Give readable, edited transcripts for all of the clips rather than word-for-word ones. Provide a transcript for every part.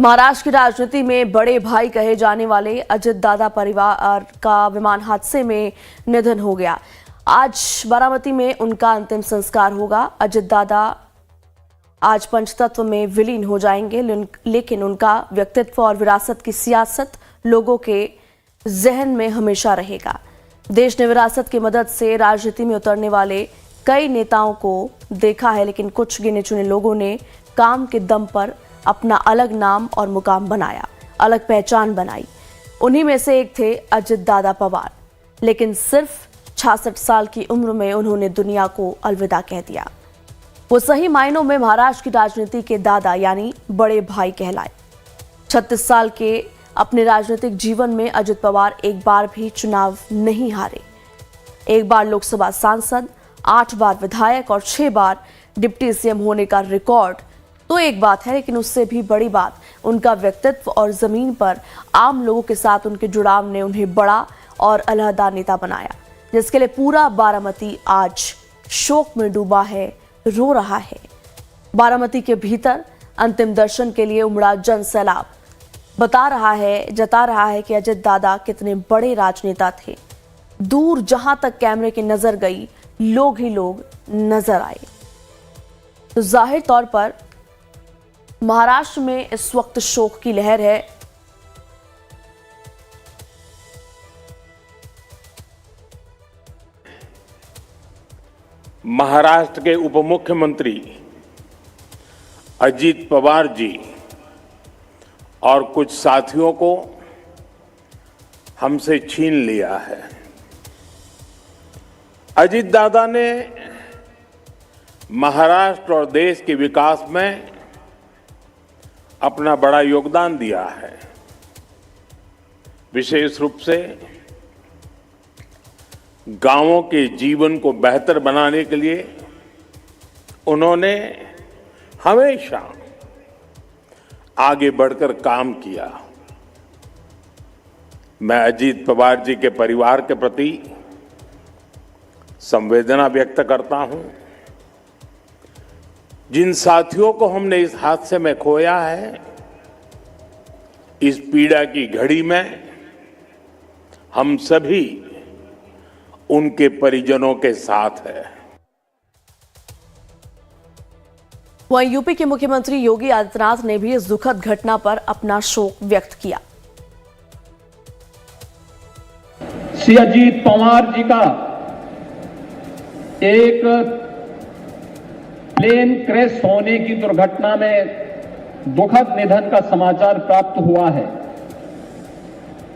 तो महाराष्ट्र की राजनीति में बड़े भाई कहे जाने वाले अजित दादा परिवार का विमान हादसे में निधन हो गया। आज बारामती में उनका अंतिम संस्कार होगा। अजित दादा आज पंचतत्व में विलीन हो जाएंगे, लेकिन उनका व्यक्तित्व और विरासत की सियासत लोगों के जहन में हमेशा रहेगा। देश ने विरासत की मदद से राजनीति में उतरने वाले कई नेताओं को देखा है, लेकिन कुछ गिने चुने लोगों ने काम के दम पर अपना अलग नाम और मुकाम बनाया, अलग पहचान बनाई। उन्हीं में से एक थे अजित दादा पवार, लेकिन सिर्फ 66 साल की उम्र में उन्होंने दुनिया को अलविदा कह दिया। वो सही मायनों में महाराष्ट्र की राजनीति के दादा यानी बड़े भाई कहलाए। 36 साल के अपने राजनीतिक जीवन में अजित पवार एक बार भी चुनाव नहीं हारे। एक बार लोकसभा सांसद, 8 बार विधायक और 6 बार डिप्टी सीएम होने का रिकॉर्ड तो एक बात है, लेकिन उससे भी बड़ी बात उनका व्यक्तित्व और जमीन पर आम लोगों के साथ उनके जुड़ाव ने उन्हें बड़ा और अलहदा नेता बनाया, जिसके लिए पूरा बारामती आज शोक में डूबा है, रो रहा है। बारामती के भीतर अंतिम दर्शन के लिए उमड़ा जन सैलाब जता रहा है कि अजित दादा कितने बड़े राजनेता थे। दूर जहां तक कैमरे की नजर गई, लोग ही लोग नजर आए। तो जाहिर तौर पर महाराष्ट्र में इस वक्त शोक की लहर है। महाराष्ट्र के उप मुख्यमंत्री अजित पवार जी और कुछ साथियों को हमसे छीन लिया है। अजित दादा ने महाराष्ट्र और देश के विकास में अपना बड़ा योगदान दिया है। विशेष रूप से गांवों के जीवन को बेहतर बनाने के लिए उन्होंने हमेशा आगे बढ़कर काम किया। मैं अजित पवार जी के परिवार के प्रति संवेदना व्यक्त करता हूं। जिन साथियों को हमने इस हादसे में खोया है, इस पीड़ा की घड़ी में हम सभी उनके परिजनों के साथ हैं। वहीं यूपी के मुख्यमंत्री योगी आदित्यनाथ ने भी इस दुखद घटना पर अपना शोक व्यक्त किया। श्री अजित पवार जी का एक प्लेन क्रैश होने की दुर्घटना में दुखद निधन का समाचार प्राप्त हुआ है।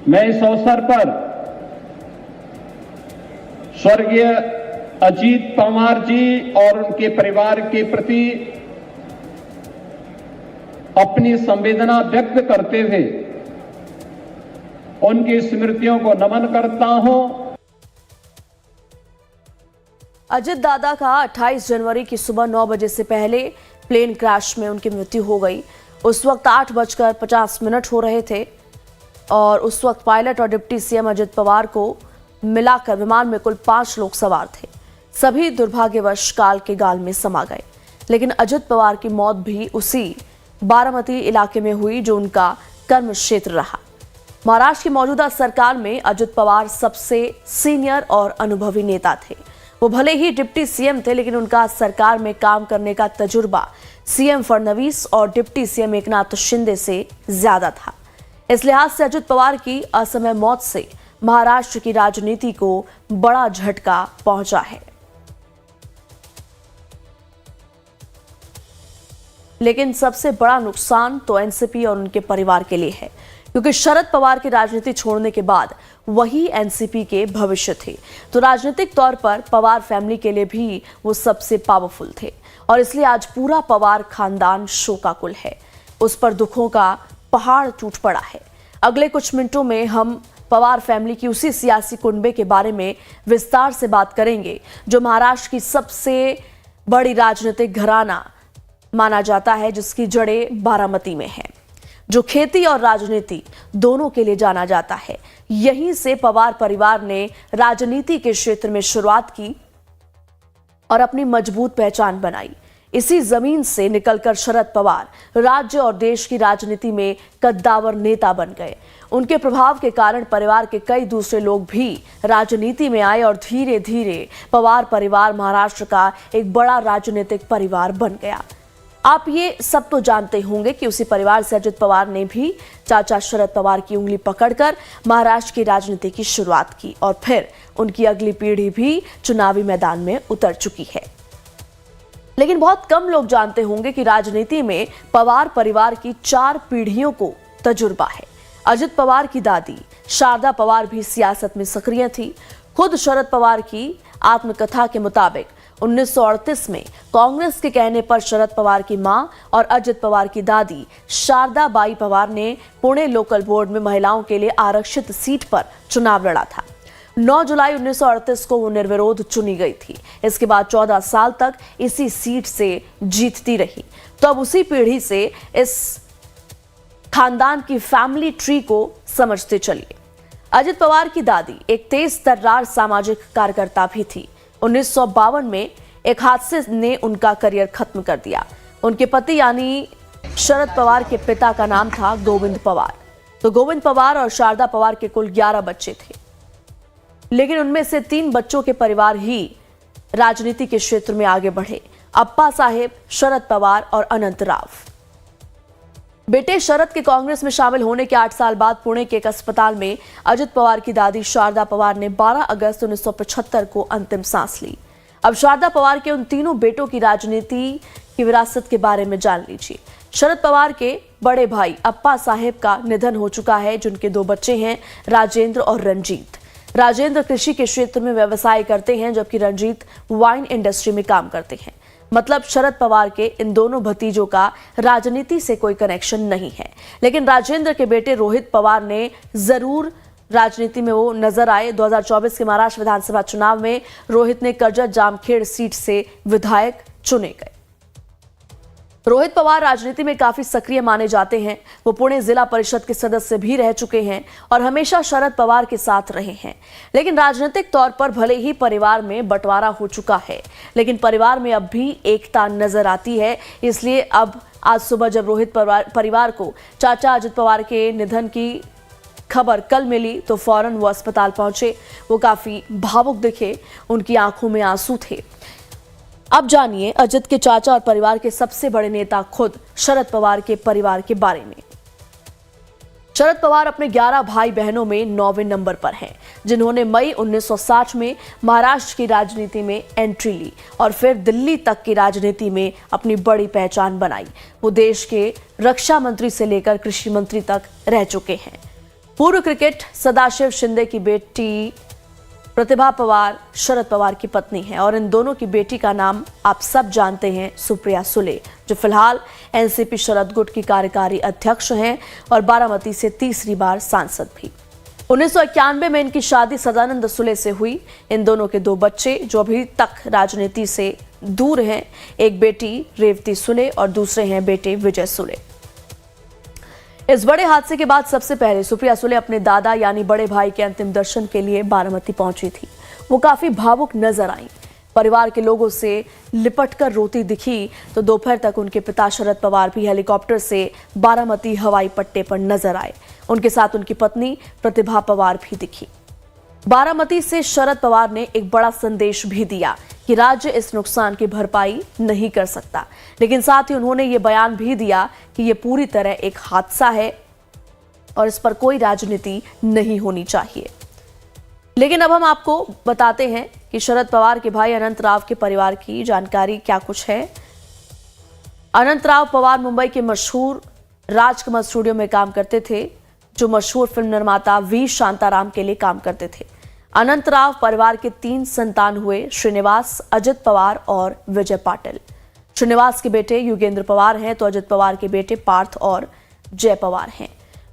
मैं इस अवसर पर स्वर्गीय अजित पवार जी और उनके परिवार के प्रति अपनी संवेदना व्यक्त करते हुए उनकी स्मृतियों को नमन करता हूं। अजित दादा का 28 जनवरी की सुबह 9 बजे से पहले प्लेन क्रैश में उनकी मृत्यु हो गई। उस वक्त 8:50 हो रहे थे और उस वक्त पायलट और डिप्टी सीएम अजित पवार को मिलाकर विमान में कुल 5 लोग सवार थे। सभी दुर्भाग्यवश काल के गाल में समा गए, लेकिन अजित पवार की मौत भी उसी बारामती इलाके में हुई जो उनका कर्म क्षेत्र रहा। महाराष्ट्र की मौजूदा सरकार में अजित पवार सबसे सीनियर और अनुभवी नेता थे। वो भले ही डिप्टी सीएम थे, लेकिन उनका सरकार में काम करने का तजुर्बा सीएम फडणवीस और डिप्टी सीएम एकनाथ शिंदे से ज्यादा था। इस लिहाज से अजित पवार की असमय मौत से महाराष्ट्र की राजनीति को बड़ा झटका पहुंचा है। लेकिन सबसे बड़ा नुकसान तो एनसीपी और उनके परिवार के लिए है, क्योंकि शरद पवार की राजनीति छोड़ने के बाद वही एनसीपी के भविष्य थे। तो राजनीतिक तौर पर पवार फैमिली के लिए भी वो सबसे पावरफुल थे और इसलिए आज पूरा पवार खानदान शोकाकुल है। उस पर दुखों का पहाड़ टूट पड़ा है। अगले कुछ मिनटों में हम पवार फैमिली की उसी सियासी कुनबे के बारे में विस्तार से बात करेंगे जो महाराष्ट्र की सबसे बड़ी राजनीतिक घराना माना जाता है, जिसकी जड़ें बारामती में हैं, जो खेती और राजनीति दोनों के लिए जाना जाता है। यहीं से पवार परिवार ने राजनीति के क्षेत्र में शुरुआत की और अपनी मजबूत पहचान बनाई। इसी जमीन से निकलकर शरद पवार राज्य और देश की राजनीति में कद्दावर नेता बन गए। उनके प्रभाव के कारण परिवार के कई दूसरे लोग भी राजनीति में आए और धीरे धीरे पवार परिवार महाराष्ट्र का एक बड़ा राजनीतिक परिवार बन गया। आप ये सब तो जानते होंगे कि उसी परिवार से अजित पवार ने भी चाचा शरद पवार की उंगली पकड़कर महाराष्ट्र की राजनीति की शुरुआत की और फिर उनकी अगली पीढ़ी भी चुनावी मैदान में उतर चुकी है। लेकिन बहुत कम लोग जानते होंगे कि राजनीति में पवार परिवार की 4 पीढ़ियों को तजुर्बा है। अजित पवार की दादी शारदा पवार भी सियासत में सक्रिय थी। खुद शरद पवार की आत्मकथा के मुताबिक 1938 में कांग्रेस के कहने पर शरद पवार की मां और अजित पवार की दादी शारदा बाई पवार ने पुणे लोकल बोर्ड में महिलाओं के लिए आरक्षित सीट पर चुनाव लड़ा था। 9 जुलाई 1938 को वो निर्विरोध चुनी गई थी। इसके बाद 14 साल तक इसी सीट से जीतती रही। तो अब उसी पीढ़ी से इस खानदान की फैमिली ट्री को समझते चलिए। अजित पवार की दादी एक तेज तर्रार सामाजिक कार्यकर्ता भी थी। 1952 में एक हादसे ने उनका करियर खत्म कर दिया। उनके पति यानी शरद पवार के पिता का नाम था गोविंद पवार। तो गोविंद पवार और शारदा पवार के कुल 11 बच्चे थे, लेकिन उनमें से 3 बच्चों के परिवार ही राजनीति के क्षेत्र में आगे बढ़े। अप्पा साहेब, शरद पवार और अनंत राव। बेटे शरद के कांग्रेस में शामिल होने के 8 साल बाद पुणे के एक अस्पताल में अजित पवार की दादी शारदा पवार ने 12 अगस्त 1975 को अंतिम सांस ली। अब शारदा पवार के उन तीनों बेटों की राजनीति की विरासत के बारे में जान लीजिए। शरद पवार के बड़े भाई अप्पा साहेब का निधन हो चुका है, जिनके 2 बच्चे हैं, राजेंद्र और रंजीत। राजेंद्र कृषि के क्षेत्र में व्यवसाय करते हैं, जबकि रंजीत वाइन इंडस्ट्री में काम करते हैं। मतलब शरद पवार के इन दोनों भतीजों का राजनीति से कोई कनेक्शन नहीं है। लेकिन राजेंद्र के बेटे रोहित पवार ने जरूर राजनीति में वो नजर आए। 2024 के महाराष्ट्र विधानसभा चुनाव में रोहित ने कर्जत जामखेड़ सीट से विधायक चुने गए। रोहित पवार राजनीति में काफी सक्रिय माने जाते हैं। वो पुणे जिला परिषद के सदस्य भी रह चुके हैं और हमेशा शरद पवार के साथ रहे हैं। लेकिन राजनीतिक तौर पर भले ही परिवार में बंटवारा हो चुका है, लेकिन परिवार में अब भी एकता नजर आती है। इसलिए अब आज सुबह जब रोहित परिवार को चाचा अजित पवार के निधन की खबर कल मिली तो फौरन वो अस्पताल पहुंचे। वो काफी भावुक दिखे, उनकी आंखों में आंसू थे। अब जानिए अजित के चाचा और परिवार के सबसे बड़े नेता खुद शरद पवार के परिवार के बारे में। शरद पवार अपने 11 भाई बहनों में 9वें नंबर पर हैं, जिन्होंने मई 1960 में महाराष्ट्र की राजनीति में एंट्री ली और फिर दिल्ली तक की राजनीति में अपनी बड़ी पहचान बनाई। वो देश के रक्षा मंत्री से लेकर कृषि मंत्री तक रह चुके हैं। पूर्व क्रिकेट सदाशिव शिंदे की बेटी प्रतिभा पवार शरद पवार की पत्नी है और इन दोनों की बेटी का नाम आप सब जानते हैं, सुप्रिया सुले, जो फिलहाल एनसीपी शरद गुट की कार्यकारी अध्यक्ष हैं और बारामती से तीसरी बार सांसद भी। 1991 में इनकी शादी सदानंद सुले से हुई। इन दोनों के 2 बच्चे जो अभी तक राजनीति से दूर हैं, एक बेटी रेवती सुले और दूसरे हैं बेटे विजय सुले। इस बड़े हादसे के बाद सबसे पहले सुप्रिया सुले अपने दादा यानी बड़े भाई के अंतिम दर्शन के लिए बारामती पहुंची थी। वो काफी भावुक नजर आई। परिवार के लोगों से लिपटकर रोती दिखी तो दोपहर तक उनके पिता शरद पवार भी हेलीकॉप्टर से बारामती हवाई पट्टे पर नजर आए। उनके साथ उनकी पत्नी प्रतिभा पवार भी दिखी। बारामती से शरद पवार ने एक बड़ा संदेश भी दिया कि राज्य इस नुकसान की भरपाई नहीं कर सकता, लेकिन साथ ही उन्होंने ये बयान भी दिया कि ये पूरी तरह एक हादसा है और इस पर कोई राजनीति नहीं होनी चाहिए। लेकिन अब हम आपको बताते हैं कि शरद पवार के भाई अनंत राव के परिवार की जानकारी क्या कुछ है। अनंत राव पवार मुंबई के मशहूर राजकमल स्टूडियो में काम करते थे, जो मशहूर फिल्म निर्माता वी शांताराम के लिए काम करते थे। अनंत राव परिवार के 3 संतान हुए, श्रीनिवास, अजित पवार और विजय पाटिल। श्रीनिवास के बेटे युगेंद्र पवार हैं तो अजित पवार के बेटे पार्थ और जय पवार हैं।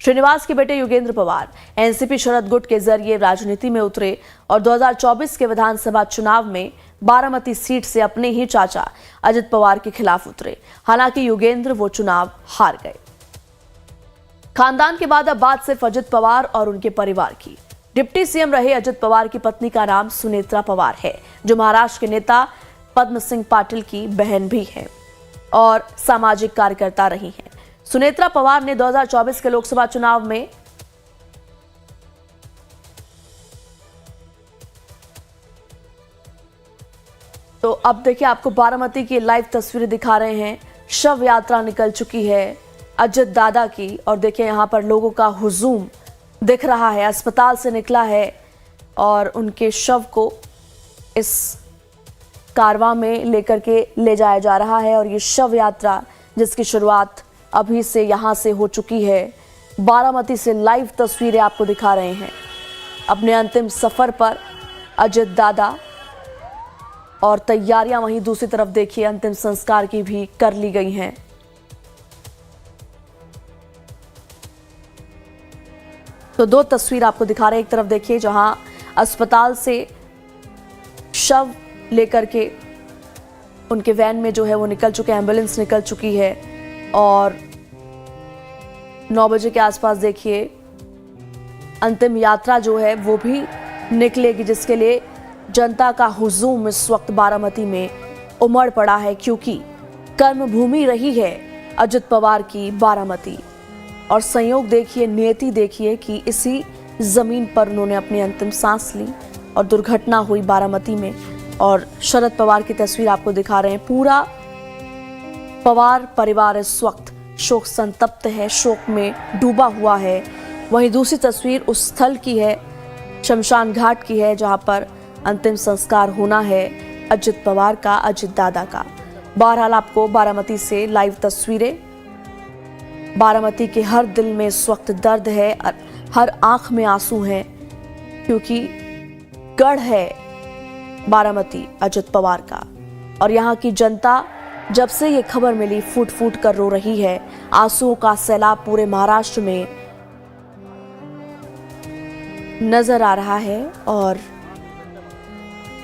श्रीनिवास के बेटे युगेंद्र पवार एनसीपी शरद गुट के जरिए राजनीति में उतरे और 2024 के विधानसभा चुनाव में बारामती सीट से अपने ही चाचा अजित पवार के खिलाफ उतरे। हालांकि युगेंद्र वो चुनाव हार गए। खानदान के बाद अब बात सिर्फ अजित पवार और उनके परिवार की। डिप्टी सीएम रहे अजित पवार की पत्नी का नाम सुनेत्रा पवार है, जो महाराष्ट्र के नेता पद्म सिंह पाटिल की बहन भी है। और सामाजिक कार्यकर्ता रही हैं। सुनेत्रा पवार ने 2024 के लोकसभा चुनाव में तो अब देखिए आपको बारामती की लाइव तस्वीरें दिखा रहे हैं। शव यात्रा निकल चुकी है अजित दादा की और देखिए यहाँ पर लोगों का हुजूम दिख रहा है। अस्पताल से निकला है और उनके शव को इस कारवां में लेकर के ले जाया जा रहा है और ये शव यात्रा जिसकी शुरुआत अभी से यहाँ से हो चुकी है। बारामती से लाइव तस्वीरें आपको दिखा रहे हैं। अपने अंतिम सफर पर अजित दादा और तैयारियां वहीं दूसरी तरफ देखिए अंतिम संस्कार की भी कर ली गई हैं। तो दो तस्वीर आपको दिखा रहे हैं। एक तरफ देखिए जहां अस्पताल से शव लेकर के उनके वैन में जो है वो निकल चुके, एम्बुलेंस निकल चुकी है और 9 बजे के आसपास देखिए अंतिम यात्रा जो है वो भी निकलेगी, जिसके लिए जनता का हुजूम इस वक्त बारामती में उमड़ पड़ा है, क्योंकि कर्मभूमि रही है अजित पवार की बारामती। और संयोग देखिए, नियति देखिए कि इसी जमीन पर उन्होंने अपनी अंतिम सांस ली और दुर्घटना हुई बारामती में। और शरद पवार की तस्वीर आपको दिखा रहे हैं। पूरा पवार परिवार इस वक्त शोक संतप्त है, शोक में डूबा हुआ है। वहीं दूसरी तस्वीर उस स्थल की है, शमशान घाट की है, जहां पर अंतिम संस्कार होना है अजित पवार का, अजित दादा का। बहरहाल आपको बारामती से लाइव तस्वीरें। बारामती के हर दिल में इस वक्त दर्द है, हर आंख में आंसू हैं, क्योंकि गढ़ है बारामती अजित पवार का। और यहाँ की जनता जब से ये खबर मिली फूट फूट कर रो रही है। आंसुओं का सैलाब पूरे महाराष्ट्र में नजर आ रहा है और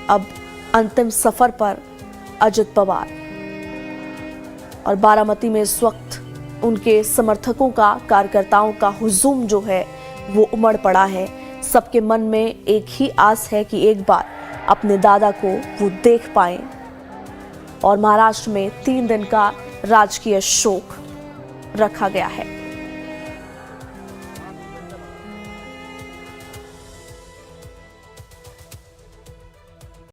अब अंतिम सफर पर अजित पवार। और बारामती में इस वक्त उनके समर्थकों का, कार्यकर्ताओं का हुजूम जो है वो उमड़ पड़ा है। सबके मन में एक ही आस है कि एक बार अपने दादा को वो देख पाएं। और महाराष्ट्र में 3 दिन का राजकीय शोक रखा गया है।